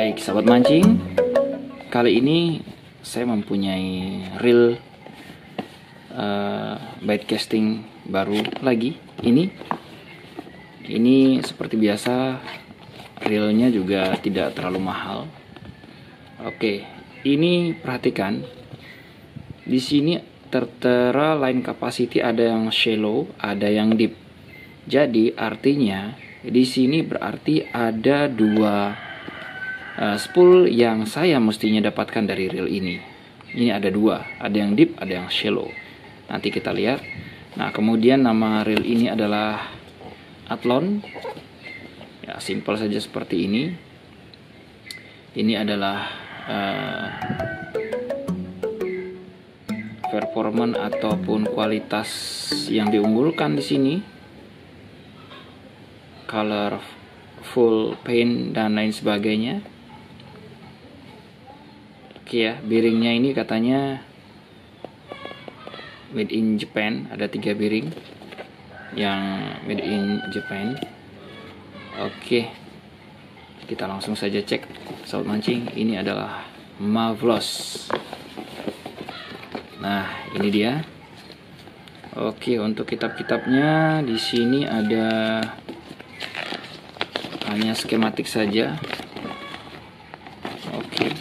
Baik, sahabat mancing, kali ini saya mempunyai reel bait casting baru lagi. Ini seperti biasa, reelnya juga tidak terlalu mahal. Oke, ini perhatikan, di sini tertera line capacity, ada yang shallow, ada yang deep. Jadi artinya di sini berarti ada dua spool yang saya mestinya dapatkan dari reel ini. Ini ada dua, ada yang deep, ada yang shallow. Nanti kita lihat. Nah, kemudian nama reel ini adalah Athlon. Ya, simpel saja seperti ini. Ini adalah performance ataupun kualitas yang diunggulkan di sini. Color, full paint dan lain sebagainya. Oke ya, bearingnya ini katanya made in Japan, ada 3 bearing yang made in Japan. Oke, kita langsung saja cek, sahabat mancing. Ini adalah Mavlos. Nah, ini dia. Oke, untuk kitab-kitabnya di sini ada hanya skematik saja. Oke,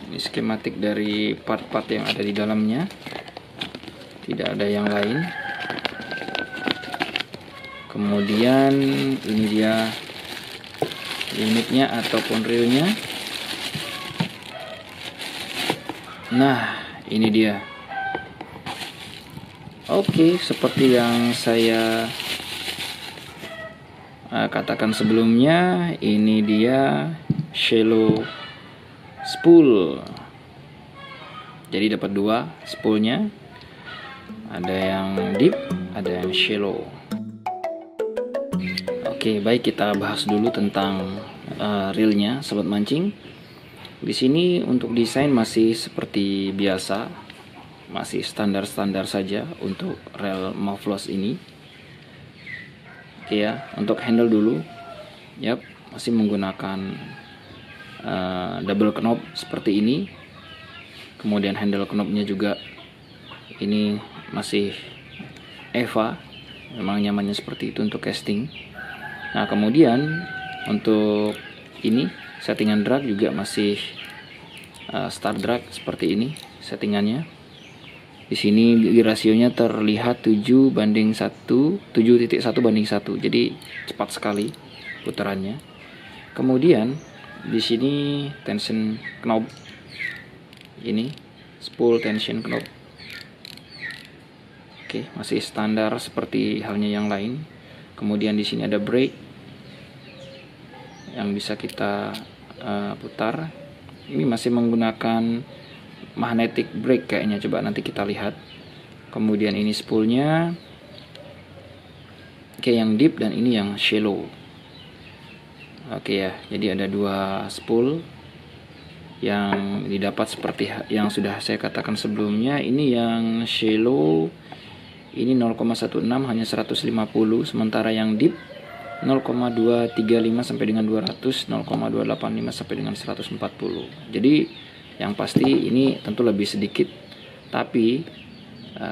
ini skematik dari part-part yang ada di dalamnya, tidak ada yang lain. Kemudian ini dia unitnya ataupun reelnya. Nah, ini dia. Oke, seperti yang saya katakan sebelumnya, ini dia shallow spool. Jadi dapat dua spoolnya, ada yang deep, ada yang shallow. Oke, baik, kita bahas dulu tentang reelnya, sobat mancing. Di sini untuk desain masih seperti biasa, masih standar-standar saja untuk reel Mavlos ini. Oke ya, untuk handle dulu, yap, masih menggunakan double knob seperti ini. Kemudian handle knobnya juga ini masih Eva, memang nyamannya seperti itu untuk casting. Nah, kemudian untuk ini settingan drag juga masih start drag seperti ini settingannya. Di sini rasionya terlihat 7:1, jadi cepat sekali putarannya. Kemudian di sini tension knob, ini spool tension knob. Oke, masih standar seperti halnya yang lain. Kemudian di sini ada brake yang bisa kita putar. Ini masih menggunakan magnetic brake kayaknya, coba nanti kita lihat. Kemudian ini spoolnya, oke, yang deep dan ini yang shallow. Oke ya, jadi ada dua spool yang didapat seperti yang sudah saya katakan sebelumnya. Ini yang shallow ini 0,16 hanya 150, sementara yang deep 0,235 sampai dengan 200, 0,285 sampai dengan 140. Jadi yang pasti ini tentu lebih sedikit, tapi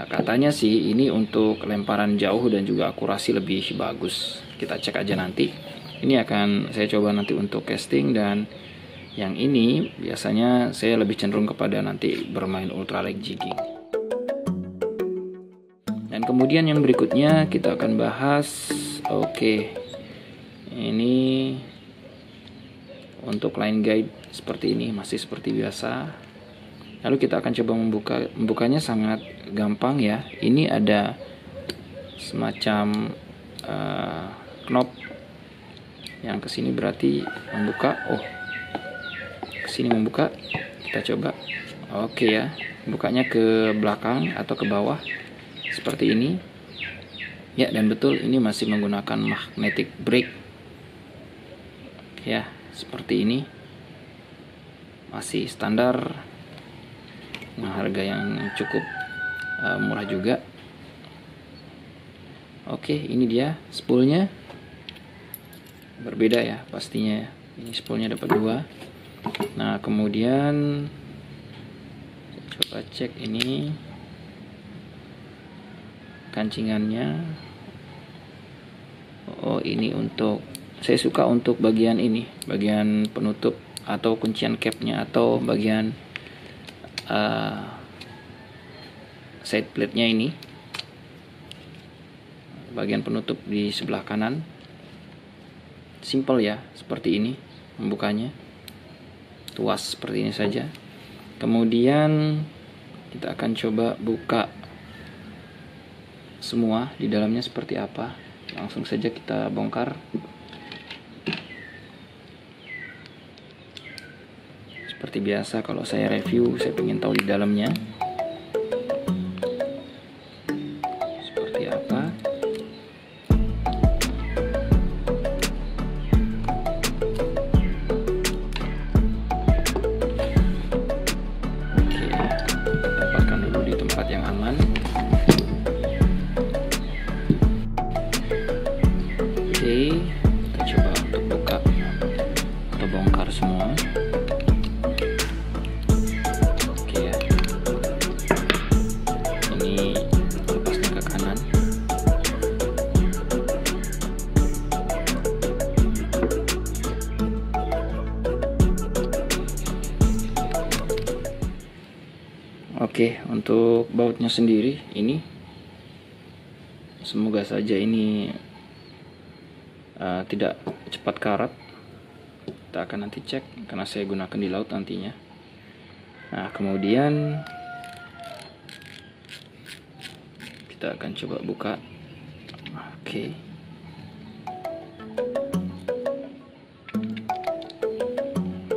katanya sih ini untuk lemparan jauh dan juga akurasi lebih bagus. Kita cek aja nanti. Ini akan saya coba nanti untuk casting, dan yang ini biasanya saya lebih cenderung kepada nanti bermain ultralight jigging. Dan kemudian yang berikutnya kita akan bahas, oke, ini untuk line guide seperti ini, masih seperti biasa. Lalu kita akan coba membukanya sangat gampang ya. Ini ada semacam knob yang kesini berarti membuka. Oh, kesini membuka. Kita coba. Oke ya, bukanya ke belakang atau ke bawah seperti ini. Ya, dan betul ini masih menggunakan magnetic brake. Ya, seperti ini. Masih standar, dengan harga yang cukup murah juga. Oke, ini dia spoolnya. Berbeda ya pastinya. Ini spoolnya dapat dua. Nah, kemudian coba cek ini kancingannya. Oh, ini untuk, saya suka untuk bagian ini, bagian penutup atau kuncian capnya, atau bagian side plate-nya ini, bagian penutup di sebelah kanan. Simple ya, seperti ini membukanya, tuas seperti ini saja. Kemudian kita akan coba buka semua di dalamnya seperti apa. Langsung saja kita bongkar. Seperti biasa kalau saya review, saya ingin tahu di dalamnya seperti apa. Oke, tempatkan dulu di tempat yang aman. Oke, kita coba untuk buka atau bongkar semua. Oke, untuk bautnya sendiri ini semoga saja ini tidak cepat karat. Kita akan nanti cek karena saya gunakan di laut nantinya. Nah, kemudian kita akan coba buka. Oke.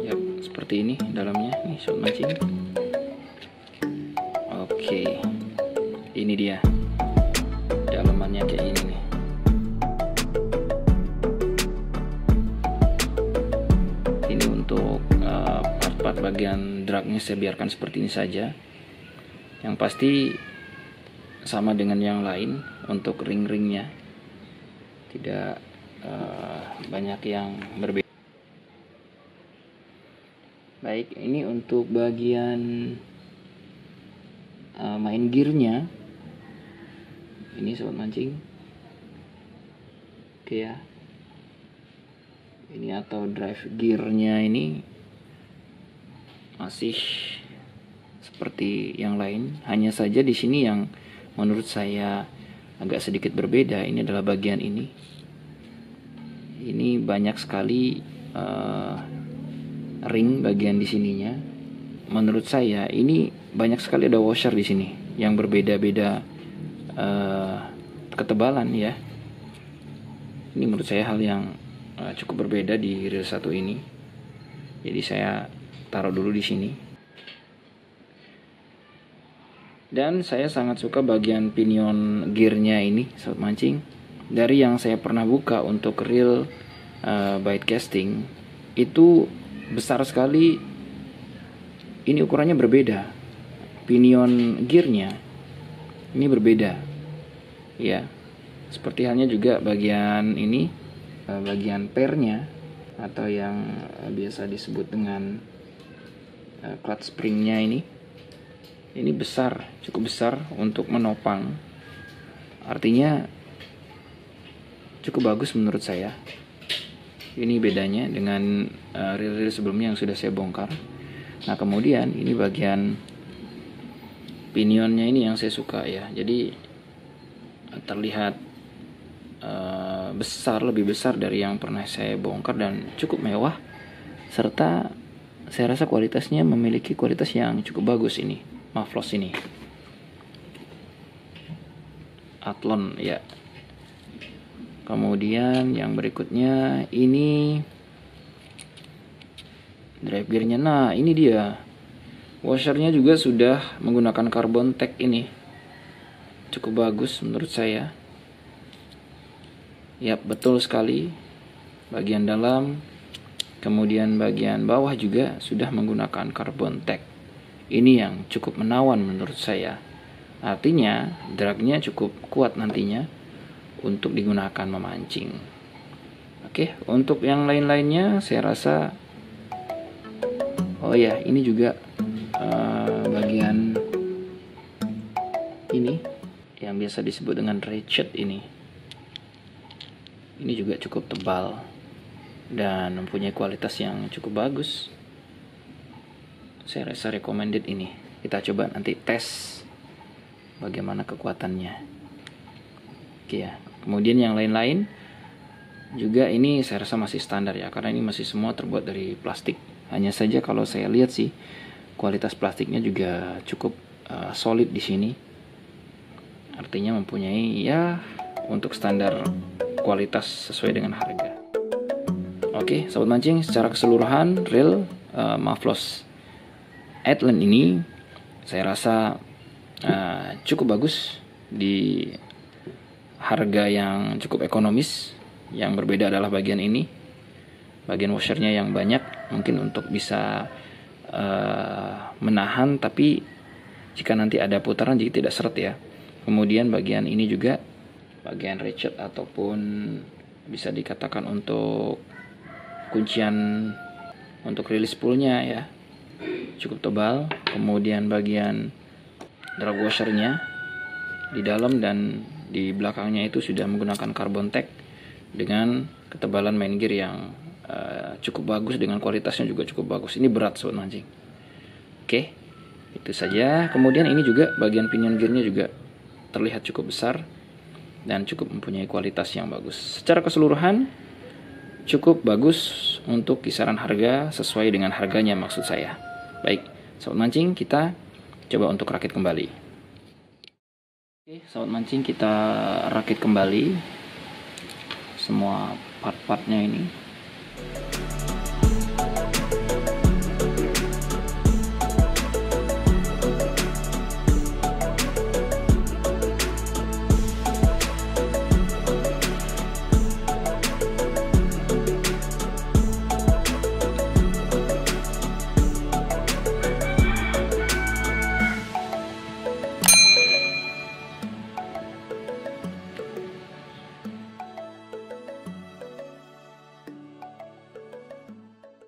Yap, seperti ini dalamnya. Nih, sobat mancing. Oke, ini dia dalamannya kayak ini nih. Ini untuk part-part bagian dragnya saya biarkan seperti ini saja. Yang pasti sama dengan yang lain untuk ring-ringnya, tidak banyak yang berbeda. Baik, ini untuk bagian main gearnya ini sobat mancing. Oke ya, ini atau drive gearnya ini masih seperti yang lain, hanya saja di sini yang menurut saya agak sedikit berbeda. Ini adalah bagian ini banyak sekali ring bagian di sininya. Menurut saya ini banyak sekali ada washer di sini yang berbeda-beda ketebalan ya. Ini menurut saya hal yang cukup berbeda di reel 1 ini. Jadi saya taruh dulu di sini. Dan saya sangat suka bagian pinion gearnya ini sobat mancing. Dari yang saya pernah buka untuk reel bait casting itu besar sekali. Ini ukurannya berbeda. Pinion gearnya ini berbeda. Ya. Seperti halnya juga bagian ini, bagian pernya atau yang biasa disebut dengan clutch springnya ini besar, cukup besar untuk menopang. Artinya cukup bagus menurut saya. Ini bedanya dengan reel-reel sebelumnya yang sudah saya bongkar. Nah, kemudian ini bagian pinionnya ini yang saya suka ya. Jadi terlihat besar, lebih besar dari yang pernah saya bongkar dan cukup mewah, serta saya rasa kualitasnya memiliki kualitas yang cukup bagus ini. Mavlos ini Athlon ya. Kemudian yang berikutnya ini drive gearnya. Nah, ini dia washernya juga sudah menggunakan carbon tech ini, cukup bagus menurut saya. Yap, betul sekali. Bagian dalam, kemudian bagian bawah juga sudah menggunakan carbon tech. Ini yang cukup menawan menurut saya. Artinya dragnya cukup kuat nantinya untuk digunakan memancing. Oke, untuk yang lain-lainnya saya rasa Oh ya, ini juga bagian ini yang biasa disebut dengan ratchet ini juga cukup tebal dan mempunyai kualitas yang cukup bagus. Saya rasa recommended ini. Kita coba nanti tes bagaimana kekuatannya. Oke ya. Kemudian yang lain-lain juga ini saya rasa masih standar ya, karena ini masih semua terbuat dari plastik. Hanya saja kalau saya lihat sih kualitas plastiknya juga cukup solid di sini. Artinya mempunyai ya untuk standar kualitas sesuai dengan harga. Oke, sobat mancing, secara keseluruhan reel Mavlos Atlant ini saya rasa cukup bagus di harga yang cukup ekonomis. Yang berbeda adalah bagian ini, bagian washernya yang banyak, mungkin untuk bisa menahan, tapi jika nanti ada putaran jadi tidak seret ya. Kemudian bagian ini juga bagian ratchet ataupun bisa dikatakan untuk kuncian untuk rilis spoolnya ya, cukup tebal. Kemudian bagian drag washernya di dalam dan di belakangnya itu sudah menggunakan carbon tech dengan ketebalan main gear yang cukup bagus, dengan kualitasnya juga cukup bagus. Ini berat sobat mancing. Oke, itu saja. Kemudian ini juga bagian pinion gearnya juga terlihat cukup besar dan cukup mempunyai kualitas yang bagus. Secara keseluruhan cukup bagus untuk kisaran harga, sesuai dengan harganya maksud saya. Baik, sobat mancing, kita coba untuk rakit kembali. Oke, sobat mancing, kita rakit kembali semua part-partnya ini.